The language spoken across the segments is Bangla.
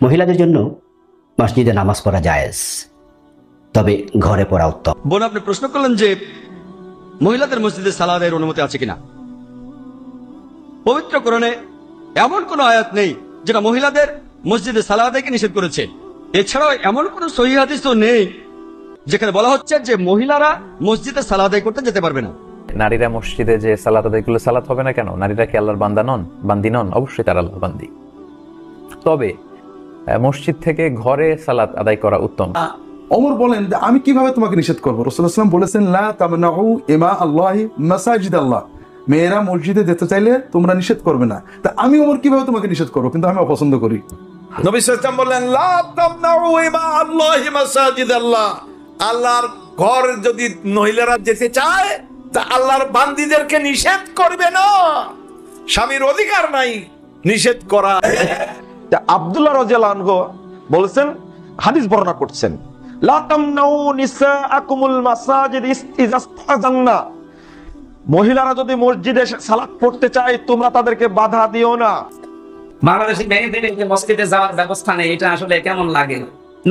মহিলাদের জন্য মসজিদে নামাজ পড়া জায়েজ, তবে ঘরে পড়া উত্তম। বোন, আপনি প্রশ্ন করলেন যে মহিলাদের মসজিদে সালাতের অনুমতি আছে কিনা। পবিত্র কোরআনে এমন কোন আয়াত নেই যেটা মহিলাদের মসজিদে সালাতকে নিষেধ করেছে। এছাড়াও এমন কোন সহিহ হাদিসও নেই যেখানে বলা হচ্ছে যে মহিলারা মসজিদে সালাত আদায় করতে যেতে পারবে না। নারীরা মসজিদে যে সালাত আদায় করলে সালাত হবে না কেন? নারীরা কি আল্লাহর বান্দি নন? অবশ্যই তারা আল্লাহর বান্দি। তবে মসজিদ থেকে ঘরে সালাত আদায় করা উত্তম। ওমর বলেন যে আমি কিভাবে তোমাকে নিষেধ করবো? রাসূলুল্লাহ সাল্লাল্লাহু আলাইহি ওয়াসাল্লাম বলেছেন, লা তামনাউ ইমা আল্লাহি মাসাজিদ আল্লাহ, মেয়েরা মসজিদে যেতে চাইলে তোমরা নিষেধ করবে না। তা আমি ওমর কিভাবে তোমাকে নিষেধ করবো? কিন্তু আমি অপছন্দ করি। নবী সাল্লাল্লাহু আলাইহি ওয়াসাল্লাম বললেন, লা তামনাউ ইমা আল্লাহি মাসাজিদ আল্লাহ, আল্লাহর ঘর যদি মহিলারা যেতে চায় তা আল্লাহর বান্দীদেরকে নিষেধ করবে না। স্বামীর অধিকার নাই নিষেধ করা। আব্দুল্লাহ রাদিয়াল্লাহু আনহু বলেছেন, হাদিস বর্ণনা করছেন, লা তামনাউ নিসাআকুমুল মাসাজিদ ইজাস্তাযান্না, মহিলারা যদি মসজিদে সালাত পড়তে চায় তোমরা তাদেরকে বাধা দিও না। বাংলাদেশি মেয়েদের যে মসজিদে যাওয়ার ব্যবস্থা নেই, এটা আসলে কেমন লাগে?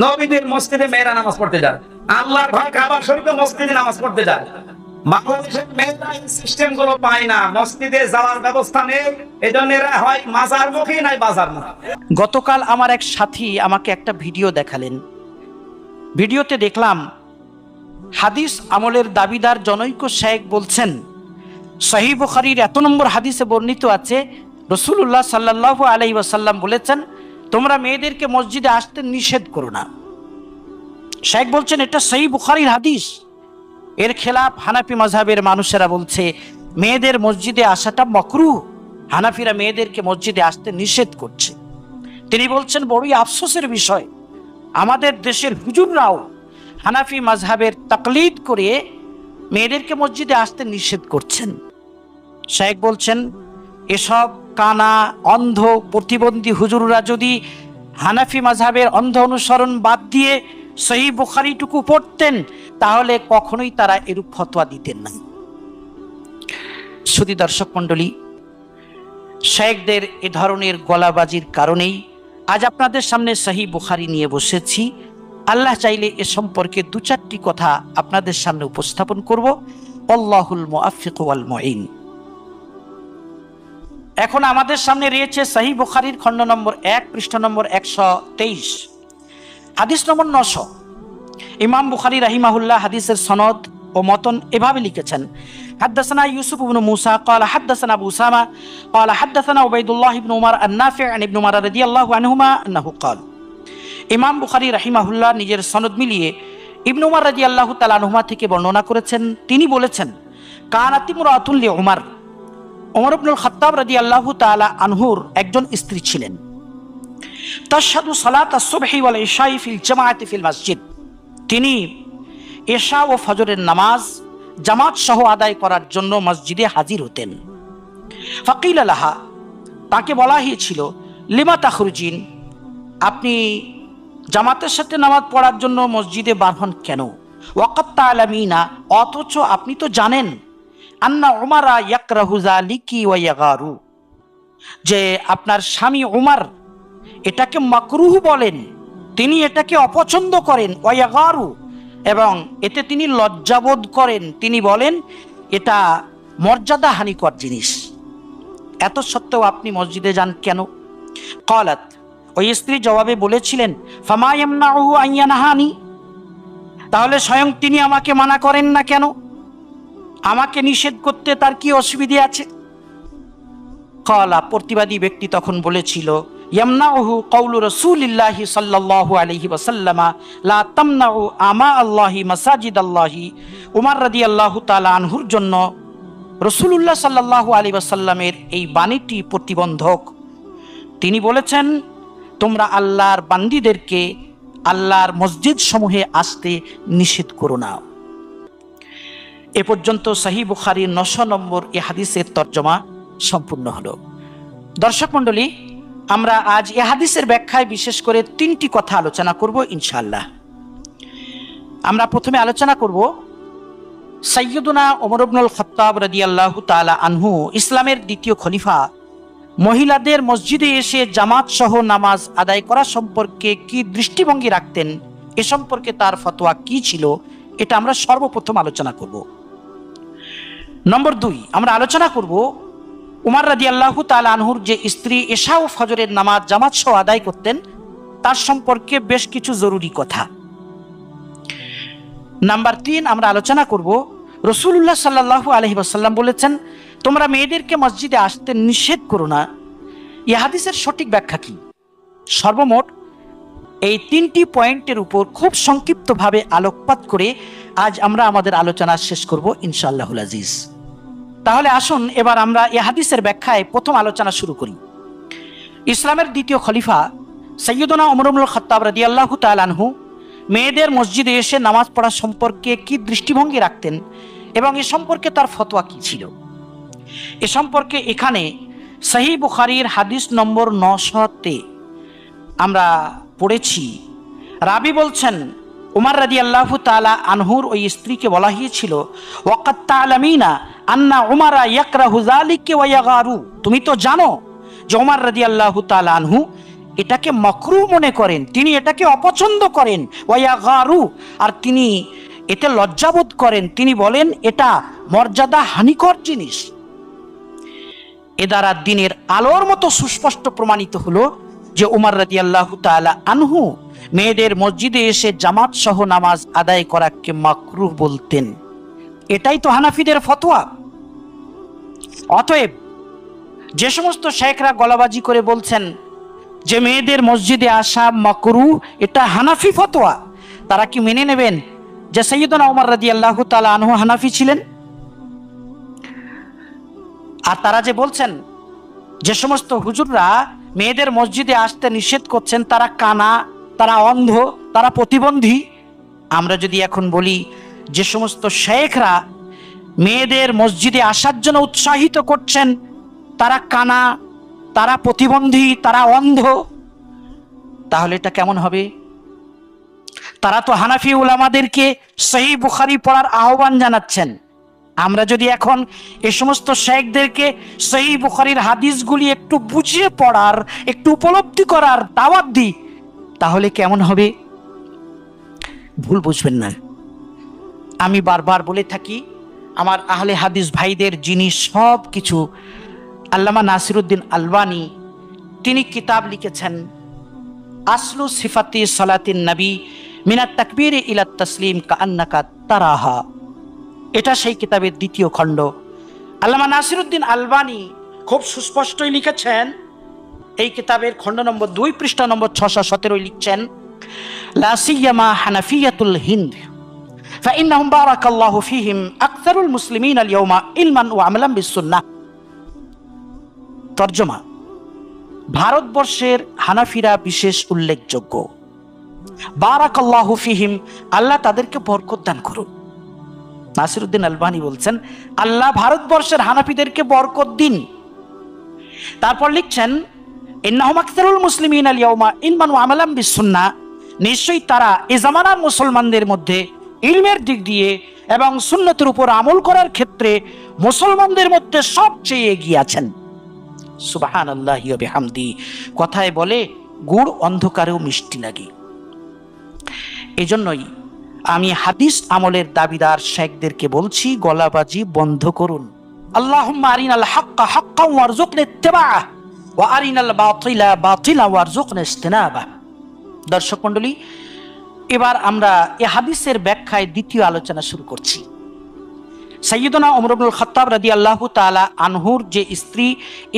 নবীদের মসজিদে মেয়েরা নামাজ পড়তে যায়, আল্লাহর ঘর কাবা শরীফে মসজিদে নামাজ পড়তে যায়। বাংলাদেশের মেয়েরা এই সিস্টেম গুলো পায় না, মসজিদে যাওয়ার ব্যবস্থা নেই, এজন্য এরা হয় মাজার মুখী নাই বাজার মুখী। গতকাল আমার এক সাথী আমাকে একটা ভিডিও দেখালেন। ভিডিওতে দেখলাম হাদিস আমলের দাবিদার জনৈক শেখ বলছেন, সহিহ বুখারীর এত নম্বর হাদিসে বর্ণিত আছে, রাসূলুল্লাহ সাল্লাল্লাহু আলাইহি ওয়াসাল্লাম বলেছেন, তোমরা মেয়েদেরকে মসজিদে আসতে নিষেধ করো না। শেখ বলছেন এটা সহিহ বুখারীর হাদিস। এর খেলাফ হানাফি মাযহাবের মানুষেরা বলছে মেয়েদের মসজিদে আসাটা মাকরুহ, হানাফিরা মেয়েদেরকে মসজিদে আসতে নিষেধ করছে। তিনি বলছেন বড়ই আফসোসের বিষয়, আমাদের দেশের হুজুররাও হানাফি মাযহাবের তাকলিদ করে মেয়েদেরকে মসজিদে আসতে নিষেধ করছেন। শেখ বলছেন এসব কানা অন্ধ প্রতিবন্ধী হুজুররা যদি হানাফি মাযহাবের অন্ধ অনুসরণ বাদ দিয়ে সহিহ বুখারীটুকু পড়তেন তাহলে কখনোই তারা এরূপ ফতোয়া দিতেন না। শুধু দর্শক মণ্ডলী, শেখদের এ ধরনের গলাবাজির কারণেই আজ আপনাদের সামনে সহিহ বুখারী নিয়ে বসেছি। আল্লাহ চাইলে এ সম্পর্কে দু চারটি কথা আপনাদের সামনে উপস্থাপন করব। আল্লাহুল মুআফফিক ওয়াল মুঈন। এখন আমাদের সামনে রয়েছে সহিহ বুখারীর খণ্ড নম্বর 1 পৃষ্ঠা নম্বর 123, হাদিস নম্বর 900। ইমাম বুখারী রাহিমাহুল্লাহ হাদিসের সনদ ও মতন এভাবে লিখেছেন, হাদাসানা ইউসুফ ইবনে মুসা قال حدثنا ابو اسامه قال حدثنا عبيد الله بن عمر النافع عن ابن عمر رضي الله عنهما انه قال। ইমাম বুখারী রাহিমাহুল্লাহ নিজের সনদ মিলিয়ে ইবনে উমর রাদিয়াল্লাহু তাআলা আনহুমা থেকে বর্ণনা করেছেন, তিনি বলেছেন, কানাত ইমরাতুন লি উমর, ওমর ইবনুল খাত্তাব রাদিয়াল্লাহু তাআলা আনহুর একজন স্ত্রী ছিলেন, তাশহাদু সালাত আস-সুবহি ওয়াল ইশাই ফিল জামাআতি ফিল মসজিদ, তিনি এশা ও ফজরের নামাজ জামাত সহ আদায় করার জন্য মসজিদে হাজির হতেন। ফাকিলা লাহা, তাকে বলা হয়েছিল, লিমা তাখরুজিন, আপনি জামাতের সাথে নামাজ পড়ার জন্য মসজিদে বার হন কেন? ওয়াকাত তা'লামিনা, অথচ আপনি তো জানেন, আন্না উমারা ইয়াকরাহু যালিকি ওয়া ইয়াগারু, যে আপনার স্বামী উমর এটাকে মাকরুহ বলেন, তিনি এটাকে অপছন্দ করেন, ওয়া ইয়াগারু, এবং এতে তিনি লজ্জাবোধ করেন, তিনি বলেন এটা মর্যাদা হানিকর জিনিস। এত সত্ত্বেও আপনি মসজিদে যান কেন? ক্বালাত, ওই স্ত্রী জবাবে বলেছিলেন, ফামা ইয়ামনাউহু আন ইয়ানহানি, তাহলে স্বয়ং তিনি আমাকে মানা করেন না কেন? আমাকে নিষেধ করতে তার কি অসুবিধা আছে? ক্বালা, প্রতিবাদী ব্যক্তি তখন বলেছিল, ইয়ামনাউহু কওলু রাসূলিল্লাহি সাল্লাল্লাহু আলাইহি ওয়াসাল্লাম লা তামনাউ আমা আল্লাহি মাসাজিদাল্লাহি, উমর রাদিয়াল্লাহু তাআলা আনহুর জন্য রাসূলুল্লাহ সাল্লাল্লাহু আলাইহি ওয়াসাল্লামের এই বাণীটি প্রতিবন্ধক। তিনি বলেছেন, তোমরা আল্লাহর বান্দীদেরকে আল্লাহর মসজিদ সমূহে আসতে নিষেধ করো না। এ পর্যন্ত সহিহ বুখারীর 900 নম্বর এ হাদিসের তর্জমা সম্পূর্ণ হলো। দর্শক মণ্ডলী, আমরা আজ এ হাদিসের ব্যাখ্যায় বিশেষ করে 3টি কথা আলোচনা করব ইনশাআল্লাহ। আমরা প্রথমে আলোচনা করব সাইয়্যিদুনা ওমর ইবনুল খাত্তাব রাদিয়াল্লাহু তাআলা আনহু, ইসলামের দ্বিতীয় খলিফা, মহিলাদের মসজিদে এসে জামাত সহ নামাজ আদায় করা সম্পর্কে কি দৃষ্টিভঙ্গি রাখতেন, এ সম্পর্কে তার ফতোয়া কি ছিল, এটা আমরা সর্বপ্রথম আলোচনা করব। নম্বর 2, আমরা আলোচনা করব উমর রাদিয়াল্লাহু তাআলা আনহুর যে স্ত্রী এশা ও ফজরের নামাজ জামাত সহ আদায় করতেন তার সম্পর্কে বেশ কিছু জরুরি কথা। নাম্বার 3, আমরা আলোচনা করব রাসূলুল্লাহ সাল্লাল্লাহু আলাইহি ওয়াসাল্লাম বলেছেন তোমরা মেয়েদেরকে মসজিদে আসতে নিষেধ করো না, এই হাদিসের সঠিক ব্যাখ্যা কি। সর্বমোট এই 3টি পয়েন্টের উপর খুব সংক্ষিপ্তভাবে আলোকপাত করে আজ আমরা আমাদের আলোচনা শেষ করব ইনশাআল্লাহুল আজিজ। তাহলে আসুন এবার আমরা এই হাদিসের ব্যাখ্যায় প্রথম আলোচনা শুরু করি। ইসলামের দ্বিতীয় খলিফা সাইয়্যিদুনা ওমর ইবনুল খাত্তাব রাদিয়াল্লাহু তাআলা আনহু মেয়েদের মসজিদে এসে নামাজ পড়া সম্পর্কে কি দৃষ্টিভঙ্গি রাখতেন এবং এ সম্পর্কে তার ফতোয়া কি ছিল, এ সম্পর্কে এখানে সহিহ বুখারীর হাদিস নম্বর 900-তে আমরা পড়েছি। রাবি বলছেন উমর রাদিয়াল্লাহু তাআলা আনহুর ওই স্ত্রীকে বলা হয়েছিল ওয়াকাত তা'লামিনা আন্না উমারা ইয়াকরাহু যালিকা ওয়া ইয়াগারু, তুমি তো জানো যে উমর রাদিয়াল্লাহু তাআলা আনহু এটাকে মাকরুহ মনে করেন, তিনি এটাকে অপছন্দ করেন, ওয়া ইয়াগারু, আর তিনি এতে লজ্জাবোধ করেন, তিনি বলেন এটা মর্যাদা হানিকর জিনিস। এ দ্বারা দিনের আলোর মতো সুস্পষ্ট প্রমাণিত হলো যে উমর রাদিয়াল্লাহু তাআলা আনহু মেয়েদের মসজিদে এসে জামাত সহ নামাজ আদায় করাকে মাকরুহ বলতেন। এটাই তো হানাফিদের ফতোয়া। অতএব যে সমস্ত শেখরা গলাবাজি করে বলছেন যে মেয়েদের মসজিদে আসা মাকরুহ, এটা হানাফি ফতোয়া, তারা কি মেনে নেবেন যে সাইয়্যিদুনা ওমর রাদিয়াল্লাহু তাআলা আনহু হানাফি ছিলেন? আর তারা যে বলছেন যে সমস্ত হুজুররা মেয়েদের মসজিদে আসতে নিষেধ করছেন তারা কানা, তারা অন্ধ, তারা প্রতিবন্ধী, আমরা যদি এখন বলি যে সমস্ত শেখরা মেয়েদের মসজিদে আসার জন্য উৎসাহিত করছেন তারা কানা, তারা প্রতিবন্ধী, তারা অন্ধ, তাহলে এটা কেমন হবে? তারা তো হানাফি উলামাদেরকে সহিহ বুখারী পড়ার আহ্বান জানাচ্ছেন। আমরা যদি এখন এই সমস্ত শেখদেরকে সহিহ বুখারীর হাদিসগুলি একটু বুঝিয়ে পড়ার, একটু উপলব্ধি করার দাওয়াত দিই, তাহলে কেমন হবে? ভুল বুঝবেন না। আমি বারবার বলে থাকি আমার আহলে হাদিস ভাইদের, যিনি সব কিছু আল্লামা নাসিরউদ্দিন আলবানী তিনি কিতাব লিখেছেন আসলু সিফাতি সালাতিন নবী মিনাত তাকবীর ইলা তাসলিম কাআন্নাকা তারাহা, এটা সেই কিতাবের 2য় খণ্ড। আল্লামা নাসিরউদ্দিন আলবানী খুব সুস্পষ্টই লিখেছেন এই কিতাবের খণ্ড নম্বর 2 পৃষ্ঠা নম্বর 617 লিখছেন লা সিয়ামা হানাফিয়াতুল হিন্দ ফাইন্নাহুম বারাকাল্লাহু ফীহিম আকসারুল মুসলিমিন আল ইয়াওমা ইলমান ওয়া আমালান বিসুন্নাহ। তরজমা: ভারতবর্ষের হানাফিরা বিশেষ উল্লেখযোগ্য, বারাকাল্লাহু ফীহিম, আল্লাহ তাদেরকে বরকত দান করুন। নাসিরউদ্দিন আলবানী বলছেন আল্লাহ ভারতবর্ষের হানাফিদেরকে বরকত দিন। তারপর লিখছেন ইন্নাহুম আকসারুল মুসলিমিন আল ইয়াওমা ইলমান ওয়া আমালান বিসুন্নাহ, নিশ্চয়ই তারা এই জামানার মুসলমানদের মধ্যে ইলমের দিক দিয়ে এবং সুন্নতের উপর আমল করার ক্ষেত্রে মুসলমানদের মধ্যে সবচেয়ে এগিয়ে আছেন। সুবহানাল্লাহি ওয়া বিহামদি, কথায় বলে গুড় অন্ধকারেও মিষ্টি লাগে। এজন্যই আমি হাদিস আমলের দাবিদার শেখদেরকে বলছি গলাবাজি বন্ধ করুন। আল্লাহুম্মা আরিনাল হাক্কা হাক্কান ওয়ারযুকনা ইত্তিবাআহ ওয়া আরিনাল বাতিলা বাতিলা ওয়ারযুকনা ইজতিনাবাহ। দর্শক মণ্ডলী, এবার আমরা এই হাদিসের ব্যাখ্যায় 2য় আলোচনা শুরু করছি। সাইয়্যিদুনা ওমর ইবনুল খাত্তাব রাদিয়াল্লাহু তাআলা আনহুর যে স্ত্রী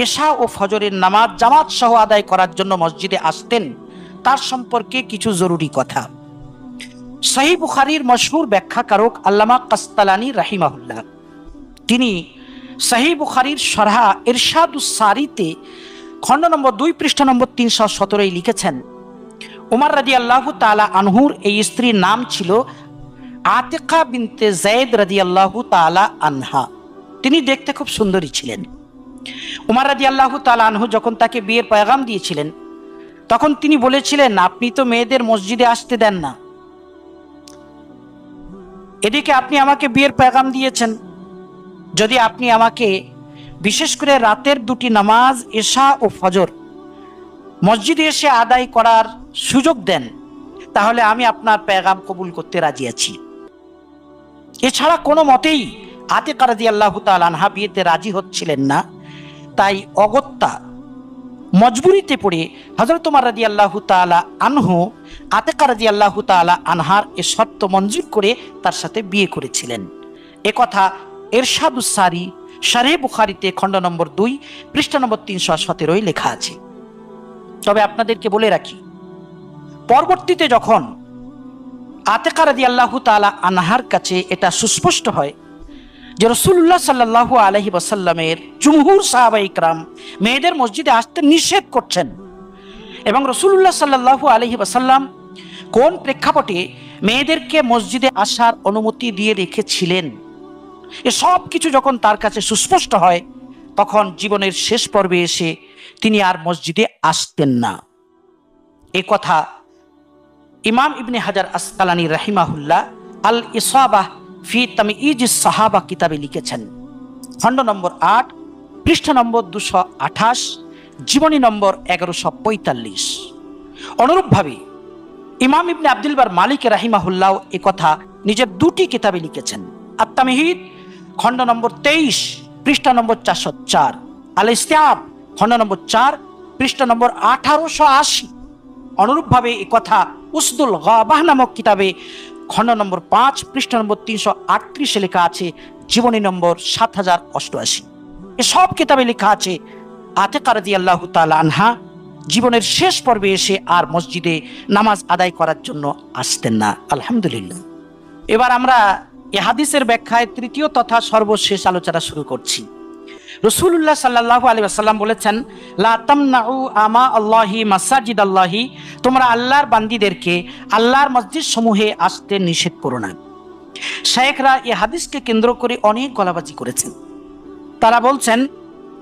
এশা ও ফজরের নামাজ জামাত সহ আদায় করার জন্য মসজিদে আসতেন তার সম্পর্কে কিছু জরুরি কথা। সহিহ বুখারীর মশহুর ব্যাখ্যাকারক আল্লামা কাসতালানী রাহিমাহুল্লাহ তিনি সহিহ বুখারীর শরহ ইরশাদুস সারিতে খণ্ড নম্বর 2 পৃষ্ঠা নম্বর 317 লিখেছেন উমর রাদিয়াল্লাহু তাআলা আনহুর এই স্ত্রীর নাম ছিল আতিকা বিনতে যায়েদ রাদিয়াল্লাহু তাআলা আনহা। তিনি দেখতে খুব সুন্দরী ছিলেন। উমর রাদিয়াল্লাহু তাআলা আনহু যখন তাকে বিয়ের পয়গাম দিয়েছিলেন তখন তিনি বলেছিলেন আপনি তো মেয়েদের মসজিদে আসতে দেন না, এদিকে আপনি আমাকে বিয়ের পয়গাম দিয়েছেন, যদি আপনি আমাকে বিশেষ করে রাতের দুটি নামাজ এশা ও ফজর মসজিদে এসে আদায় করার সুযোগ দেন, তাহলে আমি আপনার পেগাম কবুল করতে রাজি আছি। এছাড়া কোনো মতেই আতিকা রাদিয়াল্লাহু তাআলা আনহা বিয়েতে রাজি হচ্ছিলেন না, তাই অগত্যা মজবুরিতে পড়ে হযরত ওমর রাদিয়াল্লাহু তাআলা আনহু আতিকা রাদিয়াল্লাহু তাআলা আনহার এ শর্ত মঞ্জুর করে তার সাথে বিয়ে করেছিলেন। এ কথা ইরশাদুস সারি শারহে বুখারীতে খণ্ড নম্বর 2 পৃষ্ঠা নম্বর 317 লেখা আছে। তবে আপনাদেরকে বলে রাখি, পরবর্তীতে যখন আতিকা রাদিয়াল্লাহু তাআলা আনহার কাছে এটা সুস্পষ্ট হয় যে রাসূলুল্লাহ সাল্লাল্লাহু আলাইহি ওয়াসাল্লামের জুমহুর সাহাবায়ে ইকরাম মেয়েদের মসজিদে আসতে নিষেধ করছেন, এবং রাসূলুল্লাহ সাল্লাল্লাহু আলাইহি ওয়াসাল্লাম কোন প্রেক্ষাপটে মেয়েদেরকে মসজিদে আসার অনুমতি দিয়ে রেখেছিলেন, এসব কিছু যখন তার কাছে সুস্পষ্ট হয়, তখন জীবনের শেষ পর্বে এসে তিনি আর মসজিদে আসতেন না। এ কথা ইমাম ইবনে হাজার আসকালানী রাহিমাহুল্লাহ আল ইসাবাহ ফি তামইজিস সাহাবা কিতাবে লিখেছেন, খণ্ড নম্বর 8 পৃষ্ঠা নম্বর 228, জীবনী নম্বর 1145। অনুরূপভাবে ইমাম ইবনে আব্দুল বার মালিক রাহিমাহুল্লাহ এ কথা নিজের দুটি কিতাবে লিখেছেন, আত-তামহিদ খণ্ড নম্বর 23 পৃষ্ঠা নম্বর 404, আল ইস্তিআব খণ্ড নম্বর 4 পৃষ্ঠা নম্বর 1880। অনুরূপভাবে এ কথা উসদুল গাবাহ নামক কিতাবে খণ্ড নম্বর 5 পৃষ্ঠা নম্বর 338 লেখা আছে, জীবনী নম্বর 7088। এসব কিতাবে লেখা আছে আতিকা রাদিয়াল্লাহু তাআলা আনহা জীবনের শেষ পর্বে এসে আর মসজিদে নামাজ আদায় করার জন্য আসতেন না। আলহামদুলিল্লাহ। এবার আমরা এই হাদিসের ব্যাখ্যায় তৃতীয় তথা সর্বশেষ আলোচনা শুরু করছি। রাসূলুল্লাহ সাল্লাল্লাহু আলাইহি ওয়াসাল্লাম বলেছেন, লা তামনাউ আমা আল্লাহি মাসাজিদাল্লাহি, তোমরা আল্লাহর বান্দীদেরকে আল্লাহর মসজিদ সমূহে আসতে নিষেধ করো না। শায়েখরা এই হাদিসকে কেন্দ্র করে অনেক গলাবাজি করেছেন। তারা বলছেন,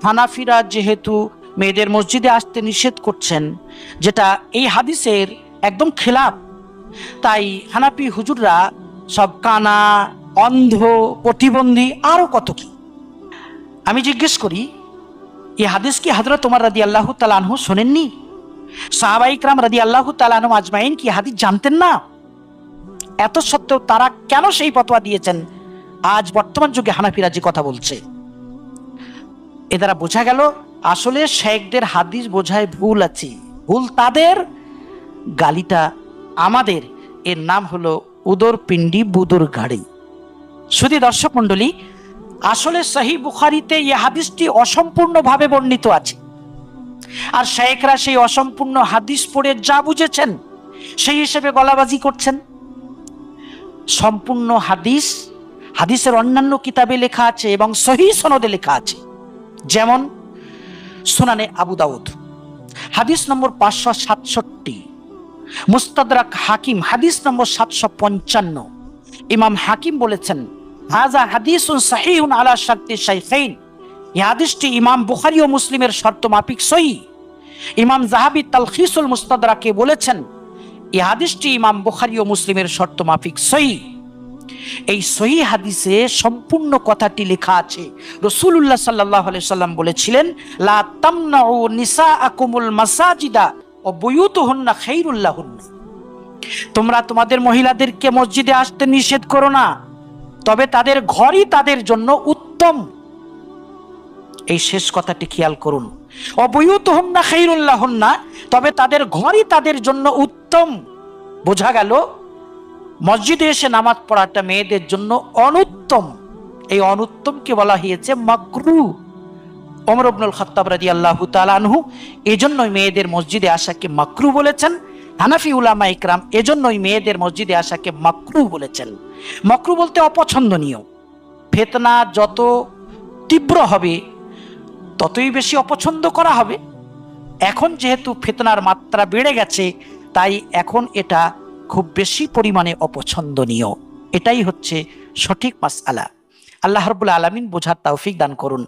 হানাফিরা যেহেতু মেয়েদের মসজিদে আসতে নিষেধ করছেন, যেটা এই হাদিসের একদম খেলাফ, তাই হানাফি হুজুররা সব কানা, অন্ধ, প্রতিবন্ধী, আরো কত কি। আমি জিজ্ঞেস করি, এই হাদিস কি হযরত ওমর রাদিয়াল্লাহু তাআলা আনহু শোনেননি? সাহাবায়ে ইকরাম রাদিয়াল্লাহু তাআলা আনহুম আজমাইন কি হাদিস জানতেন না? এত সত্ত্বেও তারা কেন সেই ফতোয়া দিয়েছেন আজ বর্তমান যুগে হানাফিরা যে কথা বলছে? এ দ্বারা বোঝা গেল আসলে শেখদের হাদিস বোঝায় ভুল আছে। ভুল তাদের, গালিটা আমাদের। এর নাম হলো উদর পিণ্ডি বুদুর গাড়ি। শুধু দর্শক মণ্ডলী, আসলে সহিহ বুখারীতে এই হাদিসটি অসম্পূর্ণভাবে বর্ণিত আছে, আর শায়েখরা সেই অসম্পূর্ণ হাদিস পড়ে যা বুঝেছেন সেই হিসেবে গলাবাজি করছেন। সম্পূর্ণ হাদিস হাদিসের অন্যান্য কিতাবে লেখা আছে এবং সহিহ সনদে লেখা আছে, যেমন সুনানে আবু দাউদ হাদিস নম্বর 567, মুস্তাদরাক হাকিম হাদিস নম্বর 755। ইমাম হাকিম বলেছেন, হাযা হাদিসুন সাহিহুন আলা শারতি শাইখাইন, এই হাদিসটি ইমাম বুখারী ও মুসলিমের শর্ত মাফিক সহিহ। ইমাম যাহাবী তালখিসুল মুস্তাদরাকে বলেছেন, এই হাদিসটি ইমাম বুখারী ও মুসলিমের শর্ত মাফিক সহিহ। এই সহিহ হাদিসে সম্পূর্ণ কথাটি লেখা আছে। রাসূলুল্লাহ সাল্লাল্লাহু আলাইহি সাল্লাম বলেছিলেন, লা তামনাউ নিসাআকুমুল মাসাজিদা ওয়া বুয়ুতুহুন্না খায়রুল লাহুন্না, তোমরা তোমাদের মহিলাদেরকে মসজিদে আসতে নিষেধ করো না, তবে তাদের ঘরই তাদের জন্য উত্তম। এই শেষ কথাটি খেয়াল করুন, ওয়া বুয়ুতুহুন্না খায়রুল লাহুন্না, তবে তাদের ঘরই তাদের জন্য উত্তম। বোঝা গেল মসজিদে এসে নামাজ পড়াটা মেয়েদের জন্য অনুত্তম। এই অনুত্তমকে বলা হয়েছে মাকরুহ। ওমর ইবনুল খাত্তাব রাদিয়াল্লাহু তাআলা আনহু এজন্যই মেয়েদের মসজিদে আসাকে মাকরুহ বলেছেন। হানাফি উলামা ইকরাম এজন্যই মেয়েদের মসজিদে আসাকে মাকরুহ বলেছেন। মাকরুহ বলতে অপছন্দনীয়। ফিতনা যত তীব্র হবে ততই বেশি অপছন্দ করা হবে। এখন যেহেতু ফিতনার মাত্রা বেড়ে গেছে, তাই এখন এটা খুব বেশি পরিমাণে অপছন্দনীয়। এটাই হচ্ছে সঠিক মাসআলা। আল্লাহ রাব্বুল আলামিন বোঝার তৌফিক দান করুন।